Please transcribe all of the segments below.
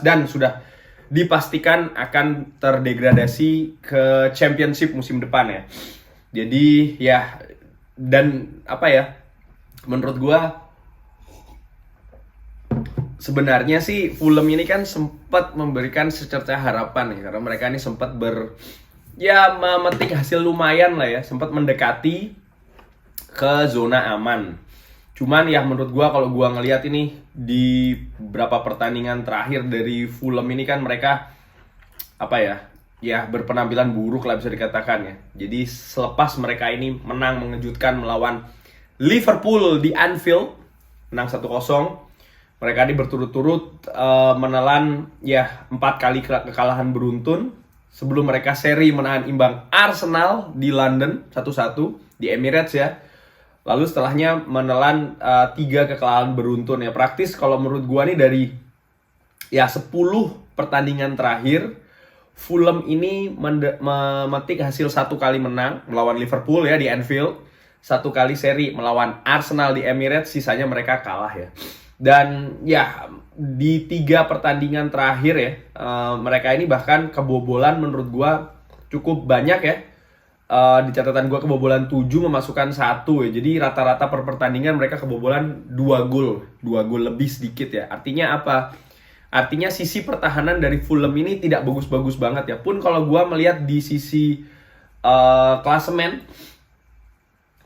dan sudah dipastikan akan terdegradasi ke Championship musim depan ya. Jadi ya, dan apa ya, menurut gua sebenarnya sih Fulham ini kan sempat memberikan secerca harapan ya, karena mereka ini sempat memetik hasil lumayan lah ya, sempat mendekati ke zona aman. Cuman ya menurut gua, kalau gua ngelihat ini di beberapa pertandingan terakhir dari Fulham ini kan mereka berpenampilan buruk lah bisa dikatakan ya. Jadi selepas mereka ini menang mengejutkan melawan Liverpool di Anfield, menang 1-0, mereka ini berturut-turut menelan 4 kali kekalahan beruntun sebelum mereka seri menahan imbang Arsenal di London 1-1 di Emirates ya. Lalu setelahnya menelan 3 kekalahan beruntun ya. Praktis kalau menurut gua nih dari 10 pertandingan terakhir, Fulham ini memetik hasil 1 kali menang melawan Liverpool ya di Anfield, 1 kali seri melawan Arsenal di Emirates, sisanya mereka kalah ya. Dan ya di 3 pertandingan terakhir ya, mereka ini bahkan kebobolan menurut gua cukup banyak ya. Di catatan gue kebobolan 7, memasukkan 1 ya. Jadi rata-rata per pertandingan mereka kebobolan 2 gol lebih sedikit ya. Artinya apa? Artinya sisi pertahanan dari Fulham ini tidak bagus-bagus banget ya. Pun kalau gue melihat di sisi klasemen,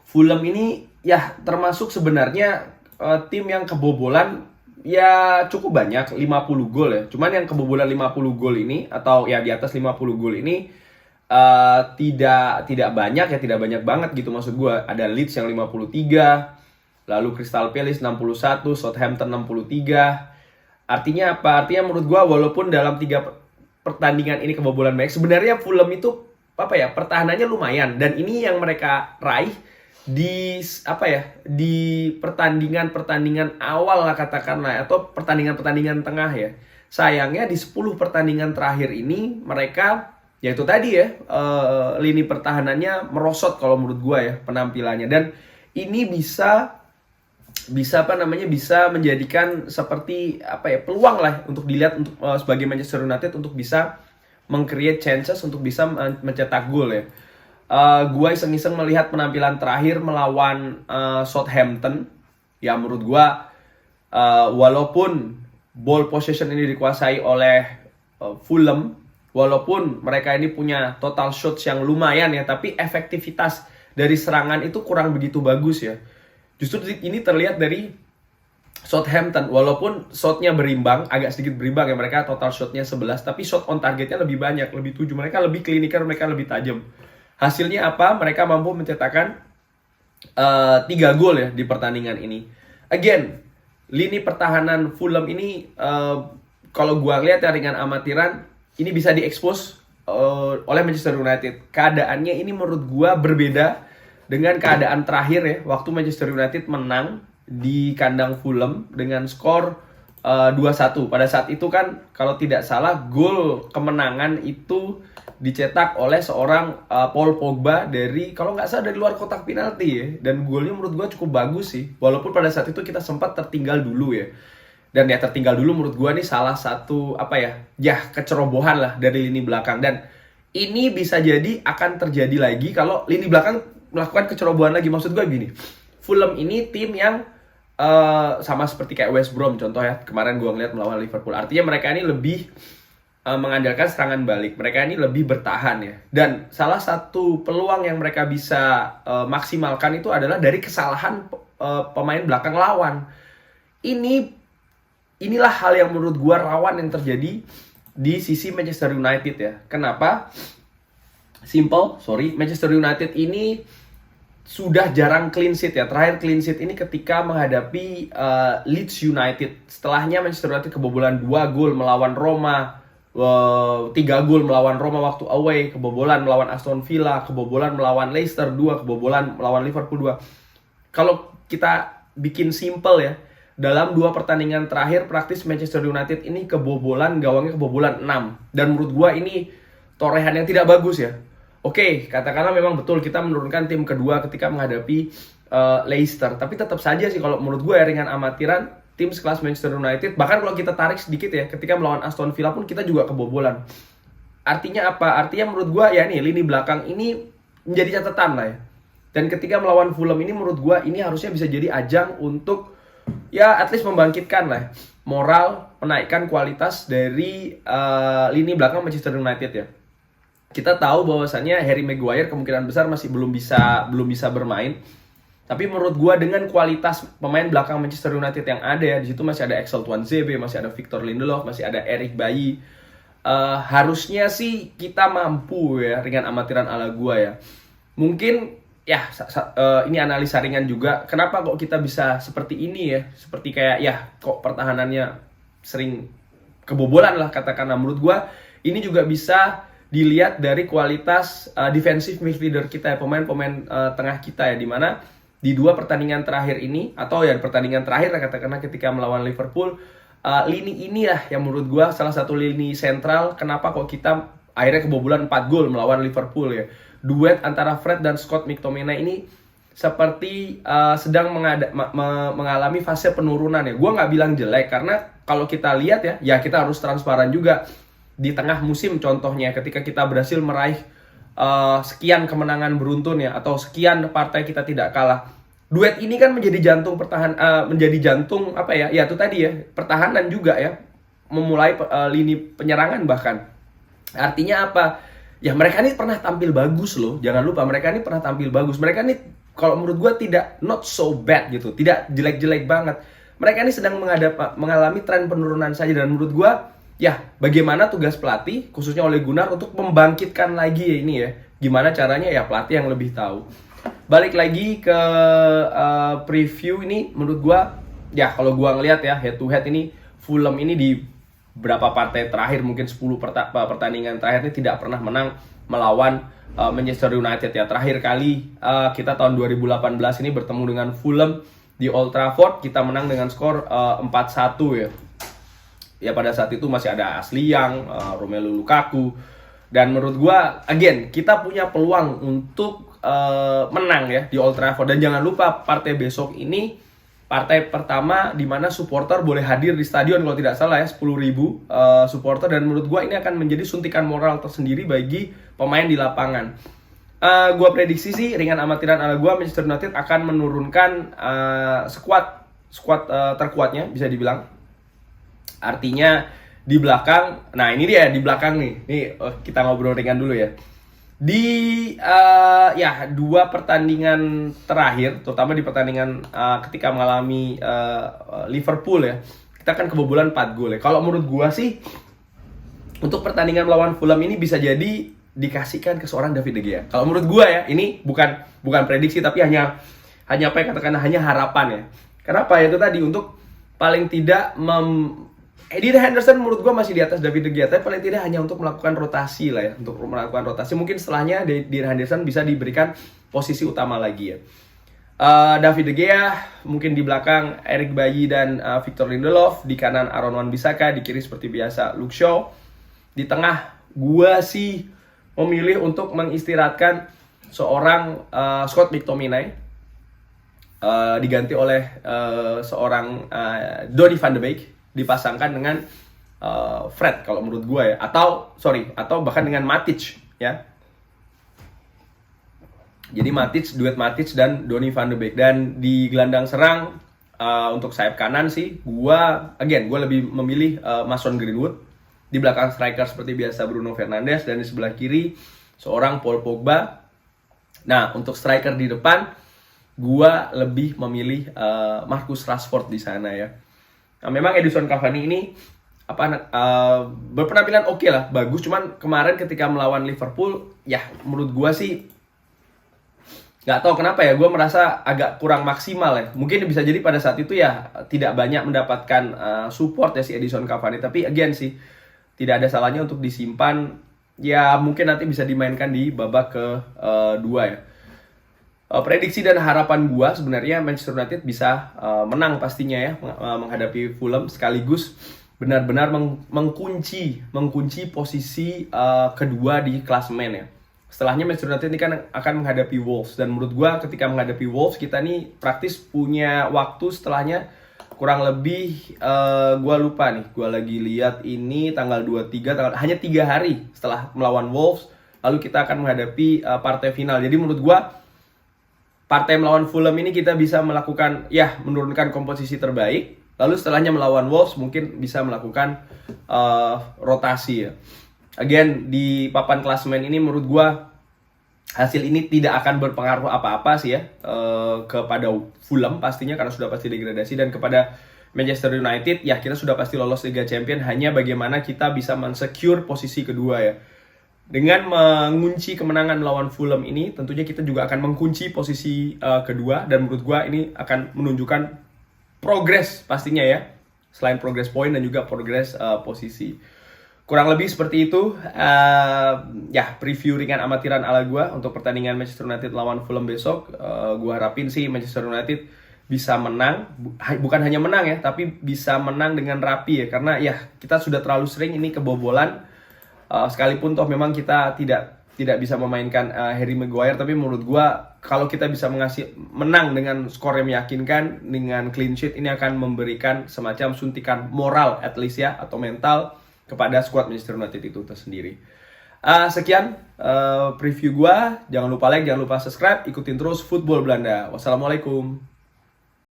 Fulham ini ya termasuk sebenarnya tim yang kebobolan ya cukup banyak, 50 gol ya. Cuman yang kebobolan 50 gol ini, atau ya di atas 50 gol ini, tidak banyak ya, tidak banyak banget gitu maksud gue. Ada Leeds yang 53, lalu Crystal Palace 61, Southampton 63. Artinya apa? Artinya menurut gue walaupun dalam 3 pertandingan ini kebobolan banyak, sebenarnya Fulham itu pertahanannya lumayan, dan ini yang mereka raih di pertandingan awal lah katakanlah, atau pertandingan tengah ya. Sayangnya di 10 pertandingan terakhir ini mereka, ya itu tadi ya, lini pertahanannya merosot kalau menurut gue ya penampilannya. Dan ini bisa menjadikan seperti peluang lah untuk dilihat untuk sebagai Manchester United untuk bisa meng-create chances untuk bisa mencetak gol ya. Gue iseng-iseng melihat penampilan terakhir melawan Southampton. Ya menurut gue, walaupun ball possession ini dikuasai oleh Fulham, walaupun mereka ini punya total shots yang lumayan ya, tapi efektivitas dari serangan itu kurang begitu bagus ya. Justru ini terlihat dari Southampton, walaupun shotnya berimbang, agak sedikit berimbang ya, mereka total shotnya 11, tapi shot on targetnya lebih banyak, lebih 7. Mereka lebih clinical, mereka lebih tajam. Hasilnya apa? Mereka mampu mencetakkan 3 gol ya di pertandingan ini. Again, lini pertahanan Fulham ini kalau gua lihat ya dengan amatiran, ini bisa diekspos oleh Manchester United. Keadaannya ini menurut gua berbeda dengan keadaan terakhir ya, waktu Manchester United menang di kandang Fulham dengan skor 2-1. Pada saat itu kan kalau tidak salah gol kemenangan itu dicetak oleh seorang Paul Pogba dari, kalau nggak salah, dari luar kotak penalti ya. Dan golnya menurut gue cukup bagus sih, walaupun pada saat itu kita sempat tertinggal dulu ya. Dan ya tertinggal dulu menurut gue nih salah satu kecerobohan lah dari lini belakang. Dan ini bisa jadi akan terjadi lagi kalau lini belakang melakukan kecerobohan lagi. Maksud gue gini, Fulham ini tim yang sama seperti kayak West Brom contoh ya, kemarin gue ngeliat melawan Liverpool. Artinya mereka ini lebih mengandalkan serangan balik, mereka ini lebih bertahan ya. Dan salah satu peluang yang mereka bisa maksimalkan itu adalah dari kesalahan pemain belakang lawan. Inilah hal yang menurut gue rawan yang terjadi di sisi Manchester United ya. Kenapa? Manchester United ini sudah jarang clean sheet ya. Terakhir clean sheet ini ketika menghadapi Leeds United. Setelahnya Manchester United kebobolan 2 gol melawan Roma, 3 gol melawan Roma waktu away, kebobolan melawan Aston Villa, kebobolan melawan Leicester 2, kebobolan melawan Liverpool 2. Kalau kita bikin simple ya, dalam 2 pertandingan terakhir praktis Manchester United ini gawangnya kebobolan 6. Dan menurut gua ini torehan yang tidak bagus ya. Oke, katakanlah memang betul kita menurunkan tim kedua ketika menghadapi Leicester, tapi tetap saja sih kalau menurut gue ya, dengan amatiran tim sekelas Manchester United. Bahkan kalau kita tarik sedikit ya, ketika melawan Aston Villa pun kita juga kebobolan. Artinya apa? Artinya menurut gue ya nih, lini belakang ini menjadi catatan lah ya. Dan ketika melawan Fulham ini menurut gue ini harusnya bisa jadi ajang untuk ya at least membangkitkan lah moral, menaikkan kualitas dari lini belakang Manchester United ya. Kita tahu bahwasannya Harry Maguire kemungkinan besar masih belum bisa bermain. Tapi menurut gua dengan kualitas pemain belakang Manchester United yang ada ya, di situ masih ada Axel Tuanzebe, masih ada Victor Lindelof, masih ada Eric Bailly. Harusnya sih kita mampu ya dengan amatiran ala gua ya. Mungkin ya ini analisa ringan juga. Kenapa kok kita bisa seperti ini ya? Seperti kayak ya kok pertahanannya sering kebobolan lah katakanlah. Menurut gua ini juga bisa dilihat dari kualitas defensive midfielder kita ya, pemain-pemain tengah kita ya, dimana di 2 pertandingan terakhir ini, atau ya pertandingan terakhir katakanlah ketika melawan Liverpool, lini inilah yang menurut gue salah satu lini sentral kenapa kok kita akhirnya kebobolan 4 gol melawan Liverpool ya. Duet antara Fred dan Scott McTominay ini seperti sedang mengalami fase penurunan ya. Gue nggak bilang jelek, karena kalau kita lihat ya kita harus transparan juga. Di tengah musim contohnya ketika kita berhasil meraih sekian kemenangan beruntun ya, atau sekian partai kita tidak kalah, duet ini kan menjadi jantung menjadi jantung apa ya itu tadi ya, pertahanan juga ya, memulai lini penyerangan bahkan. Artinya apa ya, mereka ini pernah tampil bagus loh, jangan lupa mereka ini pernah tampil bagus. Mereka ini kalau menurut gue tidak not so bad gitu, tidak jelek-jelek banget. Mereka ini sedang mengalami tren penurunan saja, dan menurut gue ya, bagaimana tugas pelatih, khususnya Ole Gunnar, untuk membangkitkan lagi ya ini ya. Gimana caranya ya, pelatih yang lebih tahu. Balik lagi ke preview ini, menurut gua ya kalau gua ngelihat ya head to head ini, Fulham ini di berapa partai terakhir, mungkin 10 pertandingan terakhir ini tidak pernah menang melawan Manchester United ya. Terakhir kali kita tahun 2018 ini bertemu dengan Fulham di Old Trafford, kita menang dengan skor 4-1 ya. Ya pada saat itu masih ada Ashley Young, Romelu Lukaku. Dan menurut gua, again, kita punya peluang untuk menang ya di Old Trafford. Dan jangan lupa partai besok ini partai pertama di mana supporter boleh hadir di stadion, kalau tidak salah ya, 10.000 supporter. Dan menurut gua ini akan menjadi suntikan moral tersendiri bagi pemain di lapangan. Gua prediksi sih ringan amatiran ala gua, Manchester United akan menurunkan squad terkuatnya bisa dibilang. Artinya di belakang, nah ini dia di belakang nih. Kita ngobrol ringan dulu ya. Di 2 pertandingan terakhir, terutama di pertandingan ketika mengalami Liverpool ya, kita kan kebobolan 4 gol ya. Kalau menurut gua sih untuk pertandingan melawan Fulham ini bisa jadi dikasihkan ke seorang David De Gea. Kalau menurut gua ya, ini bukan prediksi tapi hanya apa ya, katakan hanya harapan ya. Kenapa ya, itu tadi untuk paling tidak Dean Henderson menurut gue masih di atas David De Gea, tapi paling tidak hanya untuk melakukan rotasi lah ya, untuk melakukan rotasi. Mungkin setelahnya Dean Henderson bisa diberikan posisi utama lagi ya. David De Gea, mungkin di belakang Eric Bailly dan Victor Lindelof, di kanan Aaron Wan-Bissaka, di kiri seperti biasa Luke Shaw. Di tengah gue sih memilih untuk mengistirahatkan seorang Scott McTominay, diganti oleh seorang Donny van de Beek, dipasangkan dengan Fred kalau menurut gue ya, atau bahkan dengan Matic ya. Jadi duet Matic dan Donny van de Beek. Dan di gelandang serang untuk sayap kanan sih gue lebih memilih Mason Greenwood. Di belakang striker seperti biasa Bruno Fernandes, dan di sebelah kiri seorang Paul Pogba. Nah, untuk striker di depan gue lebih memilih Marcus Rashford di sana ya. Nah, memang Edinson Cavani ini berpenampilan oke lah, bagus. Cuman kemarin ketika melawan Liverpool, ya menurut gue sih nggak tahu kenapa ya, gue merasa agak kurang maksimal ya. Mungkin bisa jadi pada saat itu ya tidak banyak mendapatkan support ya si Edinson Cavani. Tapi again sih tidak ada salahnya untuk disimpan. Ya mungkin nanti bisa dimainkan di babak kedua ya. Prediksi dan harapan gua sebenarnya Manchester United bisa menang pastinya ya, menghadapi Fulham, sekaligus benar-benar mengunci posisi kedua di klasemen ya. Setelahnya Manchester United ini kan akan menghadapi Wolves, dan menurut gua ketika menghadapi Wolves kita nih praktis punya waktu setelahnya kurang lebih gue lupa nih, gue lagi lihat ini tanggal 23, hanya 3 hari setelah melawan Wolves, lalu kita akan menghadapi partai final. Jadi menurut gue partai melawan Fulham ini kita bisa melakukan, ya, menurunkan komposisi terbaik, lalu setelahnya melawan Wolves mungkin bisa melakukan rotasi ya. Again, di papan klasemen ini menurut gue hasil ini tidak akan berpengaruh apa-apa sih ya kepada Fulham pastinya, karena sudah pasti degradasi, dan kepada Manchester United ya kita sudah pasti lolos Liga Champions. Hanya bagaimana kita bisa mensecure posisi kedua ya. Dengan mengunci kemenangan melawan Fulham ini, tentunya kita juga akan mengunci posisi kedua, dan menurut gua ini akan menunjukkan progres pastinya ya, selain progres poin dan juga progres posisi. Kurang lebih seperti itu ya, preview ringan amatiran ala gua untuk pertandingan Manchester United lawan Fulham besok. Gua harapin sih Manchester United bisa menang, bukan hanya menang ya, tapi bisa menang dengan rapi ya, karena ya kita sudah terlalu sering ini kebobolan. Sekalipun toh memang kita tidak bisa memainkan Harry Maguire, tapi menurut gua kalau kita bisa menang dengan skor yang meyakinkan, dengan clean sheet, ini akan memberikan semacam suntikan moral at least ya, atau mental kepada squad Manchester United itu tersendiri. Sekian preview gua. Jangan lupa like, jangan lupa subscribe, ikutin terus Football Belanda. Wassalamualaikum.